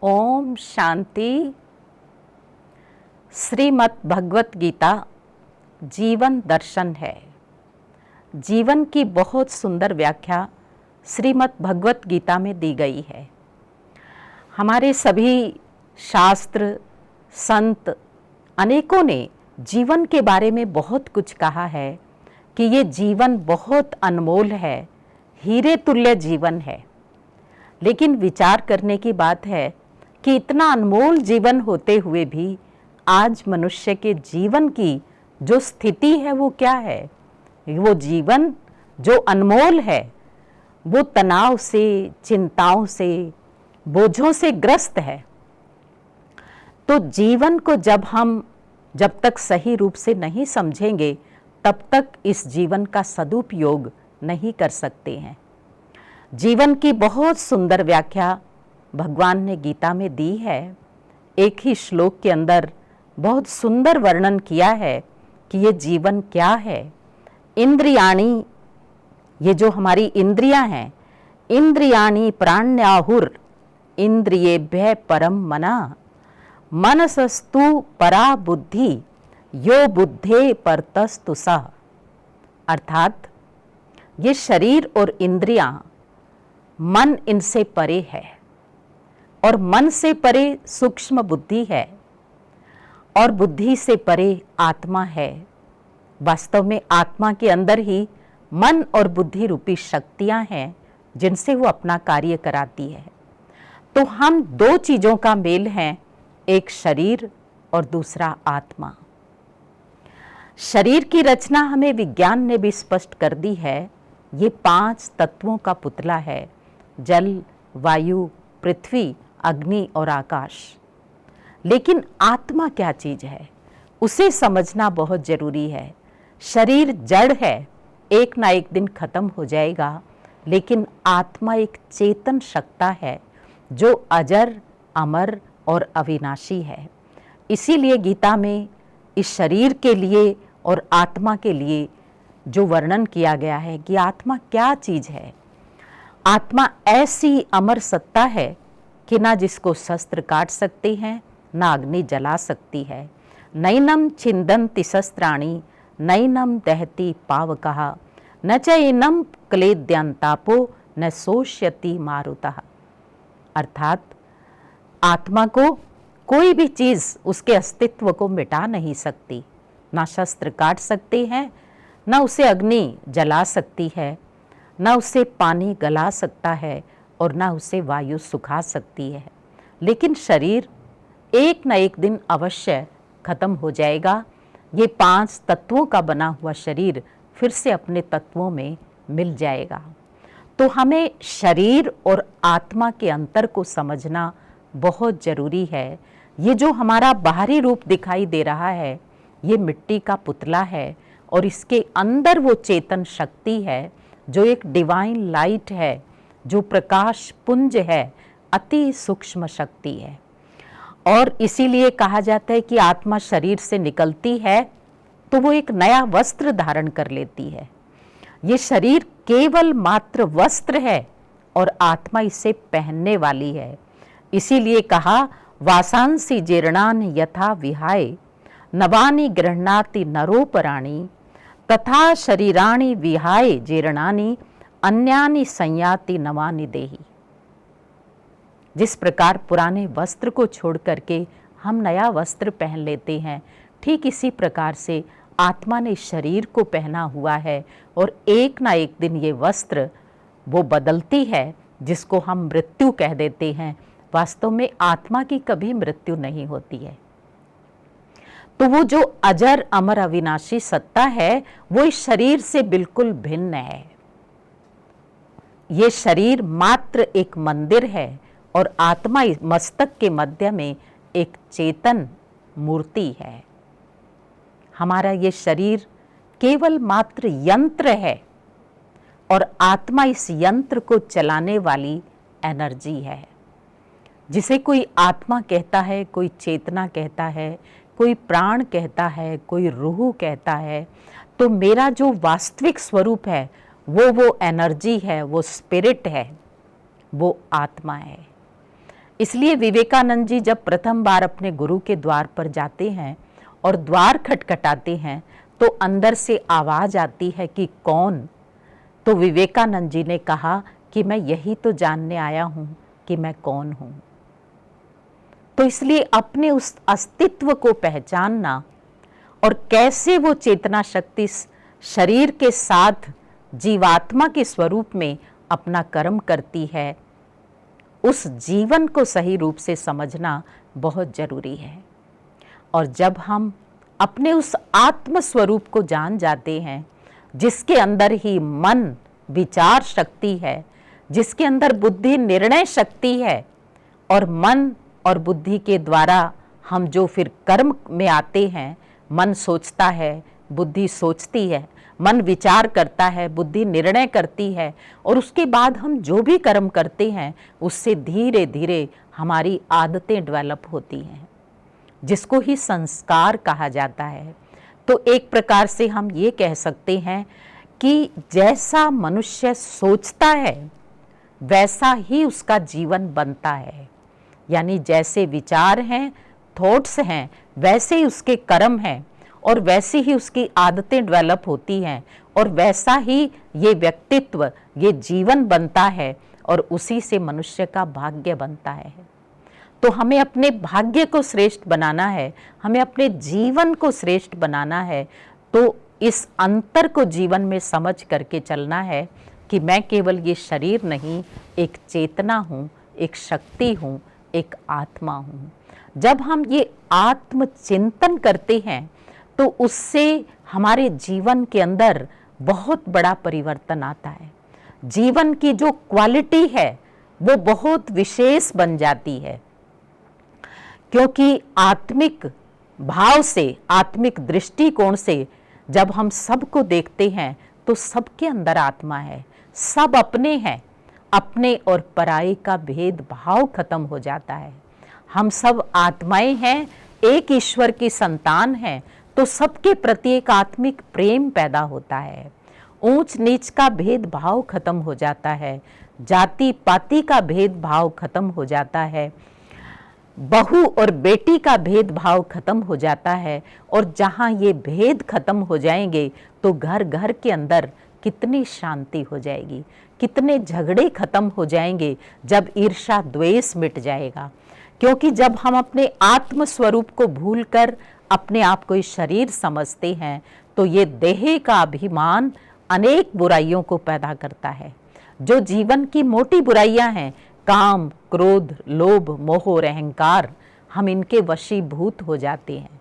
ओम शांति। श्रीमद् भगवत गीता जीवन दर्शन है। जीवन की बहुत सुंदर व्याख्या श्रीमद् भगवत गीता में दी गई है। हमारे सभी शास्त्र संत अनेकों ने जीवन के बारे में बहुत कुछ कहा है कि ये जीवन बहुत अनमोल है, हीरे तुल्य जीवन है। लेकिन विचार करने की बात है कि इतना अनमोल जीवन होते हुए भी आज मनुष्य के जीवन की जो स्थिति है वो क्या है। वो जीवन जो अनमोल है वो तनाव से, चिंताओं से, बोझों से ग्रस्त है। तो जीवन को जब तक सही रूप से नहीं समझेंगे तब तक इस जीवन का सदुपयोग नहीं कर सकते हैं। जीवन की बहुत सुंदर व्याख्या भगवान ने गीता में दी है। एक ही श्लोक के अंदर बहुत सुंदर वर्णन किया है कि ये जीवन क्या है। इंद्रियाणि, ये जो हमारी इंद्रियां हैं, इंद्रियाणि प्राण्याहुर इंद्रियेभ्य परम मना, मनसस्तु परा बुद्धि यो बुद्धे परतस्तु सः। अर्थात ये शरीर और इंद्रियां, मन इनसे परे है और मन से परे सूक्ष्म बुद्धि है और बुद्धि से परे आत्मा है। वास्तव में आत्मा के अंदर ही मन और बुद्धि रूपी शक्तियां हैं जिनसे वो अपना कार्य कराती है। तो हम दो चीज़ों का मेल हैं, एक शरीर और दूसरा आत्मा। शरीर की रचना हमें विज्ञान ने भी स्पष्ट कर दी है। ये 5 तत्वों का पुतला है, जल, वायु, पृथ्वी, अग्नि और आकाश। लेकिन आत्मा क्या चीज़ है उसे समझना बहुत जरूरी है। शरीर जड़ है, एक ना एक दिन खत्म हो जाएगा, लेकिन आत्मा एक चेतन सत्ता है जो अजर, अमर और अविनाशी है। इसीलिए गीता में इस शरीर के लिए और आत्मा के लिए जो वर्णन किया गया है कि आत्मा क्या चीज़ है। आत्मा ऐसी अमर सत्ता है कि ना जिसको शस्त्र काट सकते हैं, ना अग्नि जला सकती है। नैनम छिंदन्ति शस्त्राणि नैनम दहति पावकः न चैनम क्लेद्यांतापो न शोष्यति मारुतः। अर्थात आत्मा को कोई भी चीज़ उसके अस्तित्व को मिटा नहीं सकती। ना शस्त्र काट सकते हैं, ना उसे अग्नि जला सकती है, ना उसे पानी गला सकता है और ना उसे वायु सुखा सकती है। लेकिन शरीर एक न एक दिन अवश्य खत्म हो जाएगा। ये 5 तत्वों का बना हुआ शरीर फिर से अपने तत्वों में मिल जाएगा। तो हमें शरीर और आत्मा के अंतर को समझना बहुत ज़रूरी है। ये जो हमारा बाहरी रूप दिखाई दे रहा है ये मिट्टी का पुतला है और इसके अंदर वो चेतन शक्ति है जो एक डिवाइन लाइट है, जो प्रकाश पुंज है, अति सूक्ष्म शक्ति है। और इसीलिए कहा जाता है कि आत्मा शरीर से निकलती है तो वो एक नया वस्त्र धारण कर लेती है। ये शरीर केवल मात्र वस्त्र है और आत्मा इसे पहनने वाली है। इसीलिए कहा वासांसी जीर्णानि यथा विहाय नवानि गृह्णाति नरोपराणि तथा शरीराणि विहाय जीर्णानि अन्यानि संयाति नवानि देहि। जिस प्रकार पुराने वस्त्र को छोड़ करके हम नया वस्त्र पहन लेते हैं, ठीक इसी प्रकार से आत्मा ने शरीर को पहना हुआ है और एक ना एक दिन ये वस्त्र वो बदलती है, जिसको हम मृत्यु कह देते हैं। वास्तव में आत्मा की कभी मृत्यु नहीं होती है। तो वो जो अजर, अमर, अविनाशी सत्ता है वो इस शरीर से बिल्कुल भिन्न है। ये शरीर मात्र एक मंदिर है और आत्मा मस्तक के मध्य में एक चेतन मूर्ति है। हमारा ये शरीर केवल मात्र यंत्र है और आत्मा इस यंत्र को चलाने वाली एनर्जी है। जिसे कोई आत्मा कहता है, कोई चेतना कहता है, कोई प्राण कहता है, कोई रूह कहता है। तो मेरा जो वास्तविक स्वरूप है वो एनर्जी है, वो स्पिरिट है, वो आत्मा है। इसलिए विवेकानंद जी जब प्रथम बार अपने गुरु के द्वार पर जाते हैं और द्वार खटखटाते हैं तो अंदर से आवाज आती है कि कौन। तो विवेकानंद जी ने कहा कि मैं यही तो जानने आया हूं कि मैं कौन हूं। तो इसलिए अपने उस अस्तित्व को पहचानना और कैसे वो चेतना शक्ति शरीर के साथ जीवात्मा के स्वरूप में अपना कर्म करती है, उस जीवन को सही रूप से समझना बहुत जरूरी है। और जब हम अपने उस आत्म स्वरूप को जान जाते हैं, जिसके अंदर ही मन विचार शक्ति है, जिसके अंदर बुद्धि निर्णय शक्ति है, और मन और बुद्धि के द्वारा हम जो फिर कर्म में आते हैं, मन सोचता है, बुद्धि सोचती है, मन विचार करता है, बुद्धि निर्णय करती है, और उसके बाद हम जो भी कर्म करते हैं उससे धीरे धीरे हमारी आदतें डेवलप होती हैं, जिसको ही संस्कार कहा जाता है। तो एक प्रकार से हम ये कह सकते हैं कि जैसा मनुष्य सोचता है वैसा ही उसका जीवन बनता है। यानी जैसे विचार हैं, थॉट्स हैं, वैसे ही उसके कर्म हैं और वैसे ही उसकी आदतें डेवलप होती हैं और वैसा ही ये व्यक्तित्व, ये जीवन बनता है और उसी से मनुष्य का भाग्य बनता है। तो हमें अपने भाग्य को श्रेष्ठ बनाना है, हमें अपने जीवन को श्रेष्ठ बनाना है। तो इस अंतर को जीवन में समझ करके चलना है कि मैं केवल ये शरीर नहीं, एक चेतना हूँ, एक शक्ति हूँ, एक आत्मा हूँ। जब हम ये आत्मचिंतन करते हैं तो उससे हमारे जीवन के अंदर बहुत बड़ा परिवर्तन आता है। जीवन की जो क्वालिटी है वो बहुत विशेष बन जाती है, क्योंकि आत्मिक भाव से, आत्मिक दृष्टिकोण से जब हम सबको देखते हैं तो सबके अंदर आत्मा है, सब अपने हैं। अपने और पराये का भेदभाव खत्म हो जाता है। हम सब आत्माएं हैं, एक ईश्वर की संतान हैं, तो सबके प्रति एक आत्मिक प्रेम पैदा होता है। ऊंच नीच का भेदभाव खत्म हो जाता है, जाति पाति का भेदभाव खत्म हो जाता है, बहू और बेटी का भेदभाव खत्म हो जाता है। और जहाँ ये भेद खत्म हो जाएंगे तो घर घर के अंदर कितनी शांति हो जाएगी, कितने झगड़े खत्म हो जाएंगे जब ईर्ष्या द्वेष मिट जाएगा। क्योंकि जब हम अपने आत्म स्वरूप को भूलकर अपने आप को इस शरीर समझते हैं तो ये देह का अभिमान अनेक बुराइयों को पैदा करता है। जो जीवन की मोटी बुराइयां हैं, काम, क्रोध, लोभ, मोह और अहंकार, हम इनके वशीभूत हो जाते हैं।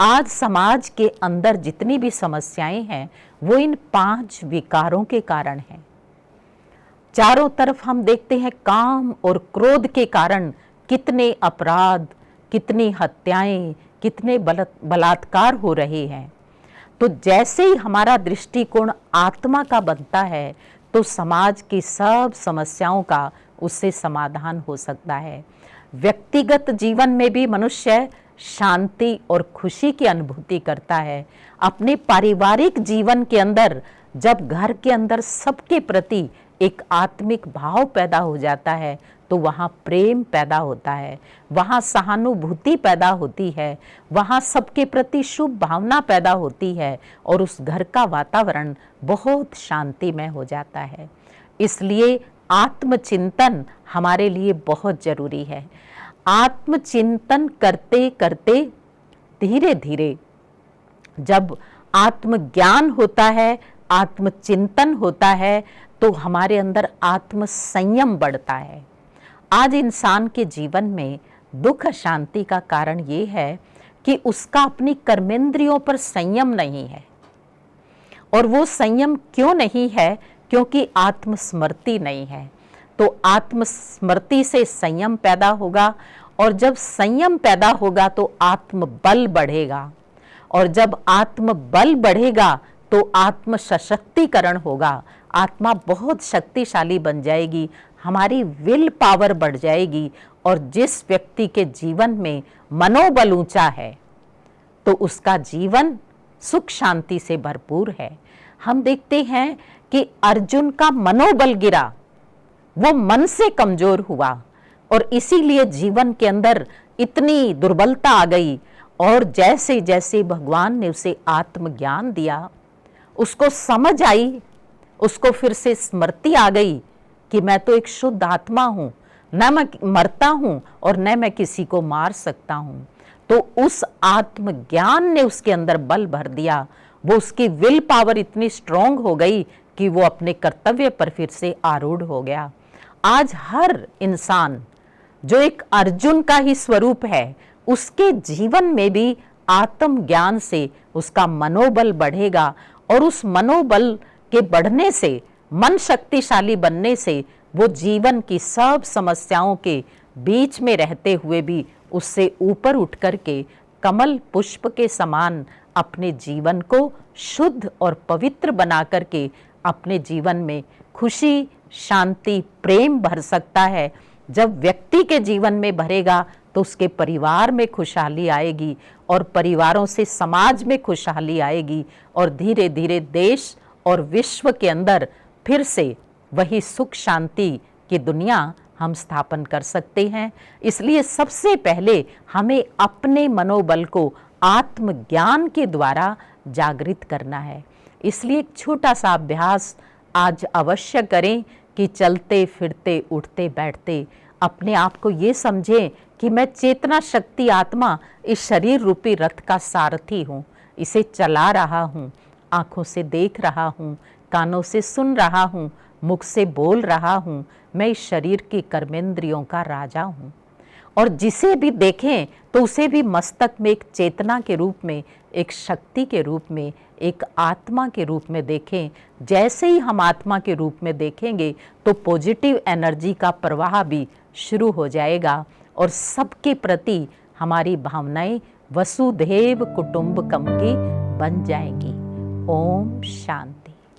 आज समाज के अंदर जितनी भी समस्याएं हैं वो इन 5 विकारों के कारण हैं। चारों तरफ हम देखते हैं काम और क्रोध के कारण कितने अपराध, कितनी हत्याएं, कितने बलात्कार हो रहे हैं। तो जैसे ही हमारा दृष्टिकोण आत्मा का बनता है तो समाज की सब समस्याओं का उससे समाधान हो सकता है। व्यक्तिगत जीवन में भी मनुष्य शांति और खुशी की अनुभूति करता है। अपने पारिवारिक जीवन के अंदर जब घर के अंदर सबके प्रति एक आत्मिक भाव पैदा हो जाता है तो वहाँ प्रेम पैदा होता है, वहाँ सहानुभूति पैदा होती है, वहाँ सबके प्रति शुभ भावना पैदा होती है और उस घर का वातावरण बहुत शांतिमय हो जाता है। इसलिए आत्मचिंतन हमारे लिए बहुत जरूरी है। आत्मचिंतन करते करते धीरे धीरे जब आत्मज्ञान होता है, आत्मचिंतन होता है तो हमारे अंदर आत्म संयम बढ़ता है। आज इंसान के जीवन में दुख शांति का कारण ये है कि उसका अपनी कर्मेंद्रियों पर संयम नहीं है। और वो संयम क्यों नहीं है? क्योंकि आत्मस्मृति नहीं है। तो आत्मस्मृति से संयम पैदा होगा और जब संयम पैदा होगा तो आत्मबल बढ़ेगा और जब आत्मबल बढ़ेगा तो आत्म सशक्तिकरण होगा। आत्मा बहुत शक्तिशाली बन जाएगी, हमारी विल पावर बढ़ जाएगी और जिस व्यक्ति के जीवन में मनोबल ऊंचा है तो उसका जीवन सुख शांति से भरपूर है। हम देखते हैं कि अर्जुन का मनोबल गिरा, वो मन से कमजोर हुआ और इसीलिए जीवन के अंदर इतनी दुर्बलता आ गई। और जैसे जैसे भगवान ने उसे आत्मज्ञान दिया, उसको समझ आई, उसको फिर से स्मृति आ गई कि मैं तो एक शुद्ध आत्मा हूं, न मैं मरता हूं और न मैं किसी को मार सकता हूं। तो उस आत्मज्ञान ने उसके अंदर बल भर दिया। वो उसकी विल पावर इतनी स्ट्रांग हो गई कि वो अपने कर्तव्य पर फिर से आरूढ़ हो गया। आज हर इंसान जो एक अर्जुन का ही स्वरूप है, उसके जीवन में भी आत्मज्ञान से उसका मनोबल बढ़ेगा और उस मनोबल के बढ़ने से, मन शक्तिशाली बनने से, वो जीवन की सब समस्याओं के बीच में रहते हुए भी उससे ऊपर उठ करके कमल पुष्प के समान अपने जीवन को शुद्ध और पवित्र बना करके अपने जीवन में खुशी, शांति, प्रेम भर सकता है। जब व्यक्ति के जीवन में भरेगा तो उसके परिवार में खुशहाली आएगी और परिवारों से समाज में खुशहाली आएगी और धीरे धीरे देश और विश्व के अंदर फिर से वही सुख शांति की दुनिया हम स्थापन कर सकते हैं। इसलिए सबसे पहले हमें अपने मनोबल को आत्मज्ञान के द्वारा जागृत करना है। इसलिए एक छोटा सा अभ्यास आज अवश्य करें कि चलते फिरते उठते बैठते अपने आप को ये समझें कि मैं चेतना शक्ति आत्मा इस शरीर रूपी रथ का सारथी हूँ, इसे चला रहा हूँ, आँखों से देख रहा हूँ, कानों से सुन रहा हूँ, मुख से बोल रहा हूँ। मैं इस शरीर की कर्मेंद्रियों का राजा हूँ। और जिसे भी देखें तो उसे भी मस्तक में एक चेतना के रूप में, एक शक्ति के रूप में, एक आत्मा के रूप में देखें। जैसे ही हम आत्मा के रूप में देखेंगे तो पॉजिटिव एनर्जी का प्रवाह भी शुरू हो जाएगा और सबके प्रति हमारी भावनाएं वसुधैव कुटुंबकम की बन जाएंगी। ओम शांति।